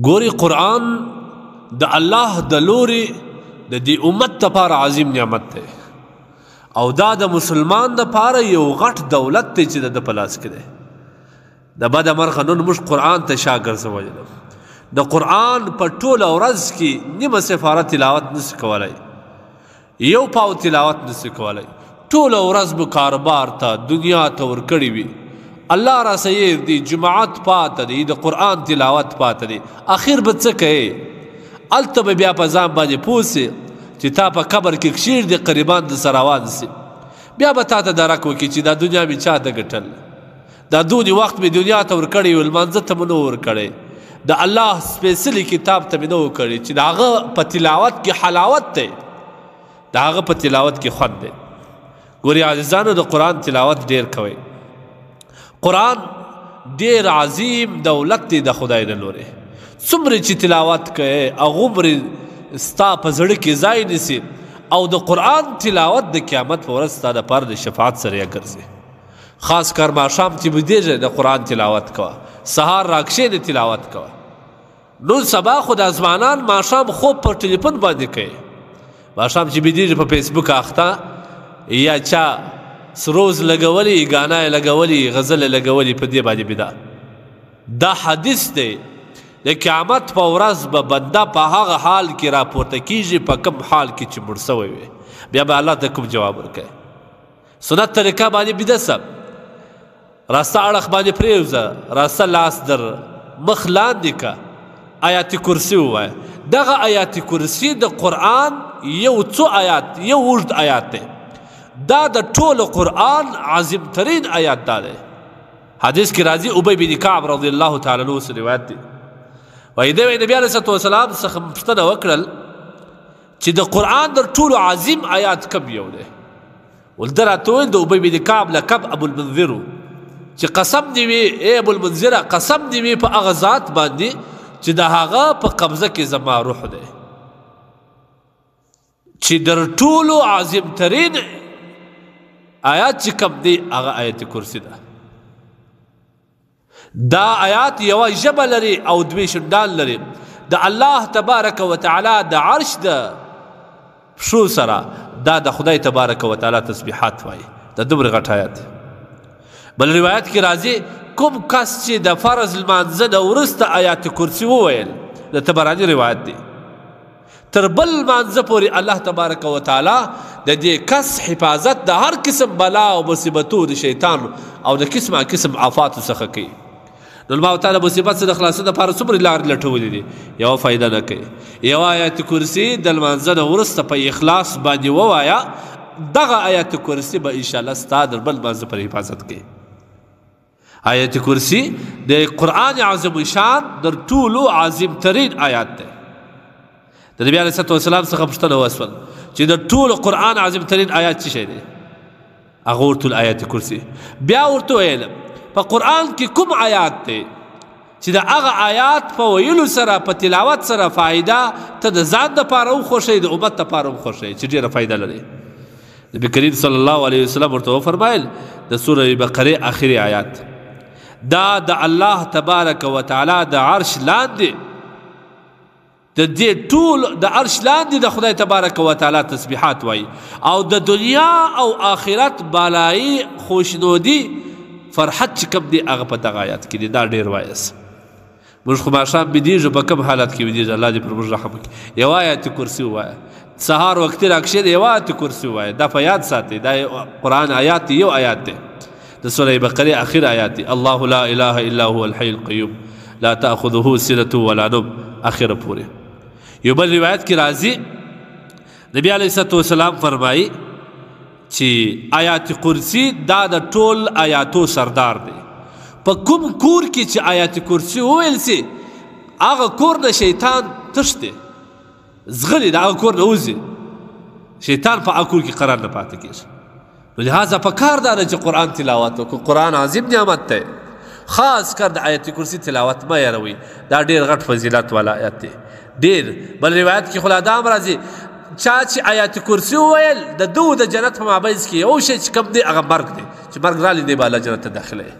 ګوري قرآن د الله د لوري د دې امت دپاره عظیم نعمت دی او دا د مسلمان دپاره یو غټ دولت دی چې د ده په لاس کې دی. د بده مرغه نن موږ قرآن ته شا ګرځولي د قرآن په ټوله ورځ کې نیمه سپاره تلاوت نسي کولی، یو پاو تلاوت نسي کولی، ټوله ورځ به کاروبار ته دنیا ته ورکړي وي. الله را سیر دی، جماعت پاته دی، د قرآن تلاوت پاته دی، اخر به څه کوې؟ هلته به بیا په ځان باندې پوه سې چې تا په قبر کې کښېږ دی قریبان د سره روان سي، بیا به تا ته درک وکړي چې دا دنیا مې چا ته ګټل، دا دونې وخت مې دنیا ته ورکړی و، لمانځه ته مې نه ورکړی، د الله سپېڅلي کتاب ته مې نه ورکړی چې د هغه په تلاوت کې حلاوت دی، د هغه په تلاوت کې خوند دی. ګورې عزیزانو، د قرآن تلاوت ډېر کوئ. قرآن ډېر عظیم دولت دی د خدای د لورې. څومره چې تلاوت کوې هغومرې ستا په زړه کې ځای نیسي او د قرآن تلاوت د قیامت په ورځ ستا دپاره د شفاعت سره ګرځي. خاص کر ماښام چې بېدېږې د قرآن تلاوت کوه، سهار راکښېنې تلاوت کوه. نن سبا خو دا ځوانان ماښام خوب په ټلیفون باندې کوي، ماښام چې بېدېږي په فیسبوک اخته یا چا سروز لګولی، ګانا یې لګولی، غزل یې لګولی، په دې باندې بدا. دا حدیث دی د قیامت په ورځ به بنده په هغه حال کې راپورته کیږي په کوم حال کې چې مړ سوی وي، بیا به الله ته کوم جواب ورکوي؟ سنت طریقه باندې بیده سه، راسته اړخ باندې پرېوځه، راسته لاس در مخ لاندې که، آیات کرسی ووایه. دغه آیات کرسی د قرآن یو څو آیات، یو اوږد آیات دی، دا د ټولو قرآن عظیم ترین آیات دا دی. حدیث کې راځي ابی بن کعب رضی الله تعالی عنه څخه روایت دی، وایي دی نبي علیه الصلوة والسلام څخه پوښتنه وکړل چې د قرآن در ټولو عظیم آیات کوم یو دی؟ ول ده راته وویل د ابی بن کعب لقب ابو المنذر، چې قسم دې وي ای ابو المنذره، قسم دې وي په هغه ذات باندې چې د هغه په قبضه کې زما روح دی، چې در ټولو عظیم ترین آیات چې کوم دی هغه آیت کرسی ده. دا آیات یوه ژبه لري او دوی شونډان لري. د الله تبارک وتعالی د عرش د پښو سره دا د خدای تبارک وتعالی تسبیحات وایي، د دومره غټ آیات. بل روایت کې راځي کوم کس چې د فرض لمانځه نه وروسته آیات کرسی وویل، د طبراني روایت دی، تر بل لمانځه پورې الله تبارک وتعالی د دې کس حفاظت د هر قسم بلا او مصیبتو د شیطان او د قسمه قسم آفاتو څخه کوي. نو الله تعالی مصیبت څخه د خلاصون دپاره څومره لارې لټولې دي، یوه فایده نه کوي. یوه آیت کرسي د لمانځه نه وروسته په اخلاص باندې ووایه، دغه آیت کرسي به انشاءالله ستا د بل لمانځه پر حفاظت کوي. آیت کرسي د قرآن عظیم شان در ټولو عظیم ترین آیات دی. د نبي علیه السلام څخه پوښتنه وسول چې د ټولو قرآن عظیم ترین آیات څه شی دی؟ هغه ورته ویل آیت کرسي. بیا ورته ویل په قرآن کې کوم آیات دی چې د هغه آیات په ویلو سره په تلاوت سره فایده ته د ځان دپاره هم خوښوي، د امت دپاره هم خوښوي، چې ډېره فایده لري. نبي کریم صلی الله علیه وسلم ورته وفرمایل د سوره بقرې آخري آیات دا د الله تبارک وتعالی د عرش لاندې، د دې ټول د عرش لاندې د خدای تبارک وتعالی تسبیحات وایي، او د دنیا او آخرت بالایي خوشنودي فرحت چې کوم دی هغه په دغه آیات کې دی. دا ډېر وایست. موږ خو ماښام بېدېږو، په کوم حالت کې بېدېږو؟ الله دې پر موږ رحم وکړي. یوه آیت کرسي ووایه، سهار وختي راکښېنه یوه آیت کرسي ووایه، دا په یاد ساتئ، دا قرآن آیات دی، یو آیات دی د سوره بقرې آخر آیات دی. الله لا اله الا هو الحي القیوم لا تأخذه سنة ولا نوم، آخره پورې. یو بل روایت کې راځي نبي علیه السلام فرمایي چې آیات کرسی دا د ټول آیاتو سردار دی. په کوم کور کې چې آیات کرسی وویل سي هغه کور نه شیطان تښتي، ځغلي، د هغه کور نه وځي، شیطان په هغه کور کې قرار نه پاتې کېږي. نو لهذا پکار دا ده چې قرآن تلاوت وکړو. قرآن عظیم نعمت دی، خاص کر د آیت کرسی تلاوت مه یاروئ، دا ډېر غټ فضیلت والا آیت دی ډېر. بل روایت کې خو لا دا هم راځي چا چې آیات کرسی وویل د ده د جنت په مابینځ کې یو شی چې کوم دی هغه مرګ دی، چې مرګ رالی دی به الله جنت ته داخلوي.